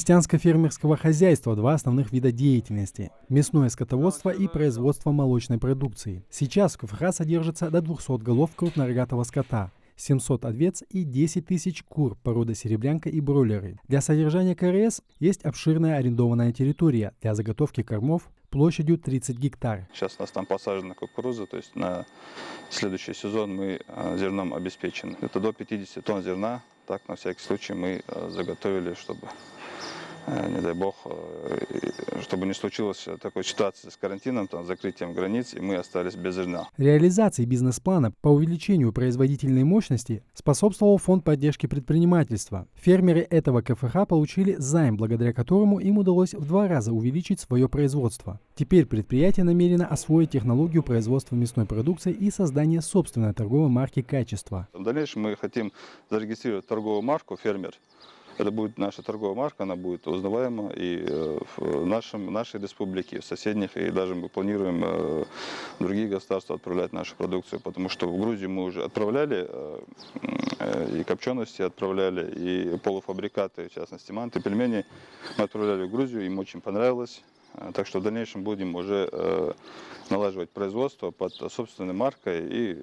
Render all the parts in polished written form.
крестьянско-фермерского хозяйства два основных вида деятельности – мясное скотоводство и производство молочной продукции. Сейчас в КФХ содержится до 200 голов крупнорогатого скота, 700 овец и 10 тысяч кур породы серебрянка и бройлеры. Для содержания КРС есть обширная арендованная территория для заготовки кормов площадью 30 гектар. Сейчас у нас там посажена кукуруза, то есть на следующий сезон мы зерном обеспечены. Это до 50 тонн зерна. Так, на всякий случай, мы заготовили, чтобы, не дай бог, чтобы не случилось такой ситуации с карантином, там, закрытием границ, и мы остались без зерна. Реализации бизнес-плана по увеличению производительной мощности способствовал Фонд поддержки предпринимательства. Фермеры этого КФХ получили займ, благодаря которому им удалось в 2 раза увеличить свое производство. Теперь предприятие намерено освоить технологию производства мясной продукции и создания собственной торговой марки качества. В дальнейшем мы хотим зарегистрировать торговую марку «Фермер». Это будет наша торговая марка, она будет узнаваема и в нашей республике, в соседних, и даже мы планируем в другие государства отправлять нашу продукцию, потому что в Грузию мы уже отправляли, и копчености отправляли, и полуфабрикаты, в частности манты, пельмени, мы отправляли в Грузию, им очень понравилось. Так что в дальнейшем будем уже налаживать производство под собственной маркой и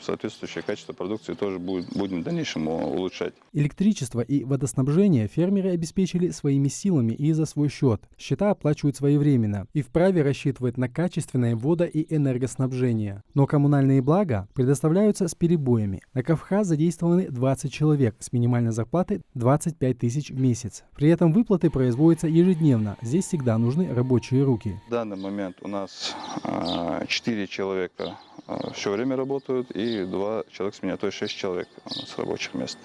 соответствующее качество продукции тоже будем в дальнейшем улучшать. Электричество и водоснабжение фермеры обеспечили своими силами и за свой счет. Счета оплачивают своевременно и вправе рассчитывать на качественное водо- и энергоснабжение. Но коммунальные блага предоставляются с перебоями. На КФХ задействованы 20 человек с минимальной зарплатой 25 тысяч в месяц. При этом выплаты производятся ежедневно. Здесь всегда нужны рабочие руки. В данный момент у нас 4 человека все время работают и 2 человека с меня, то есть 6 человек у нас рабочих мест.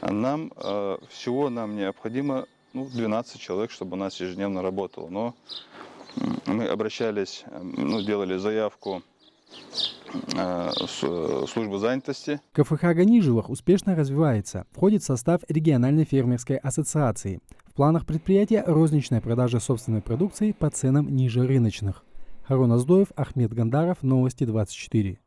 Всего нам необходимо 12 человек, чтобы у нас ежедневно работало. Но мы обращались, делали заявку в службу занятости. КФХ Ганижевых успешно развивается, входит в состав региональной фермерской ассоциации. В планах предприятия розничная продажа собственной продукции по ценам ниже рыночных. Харун Аздоев, Ахмед Гандаров, Новости 24.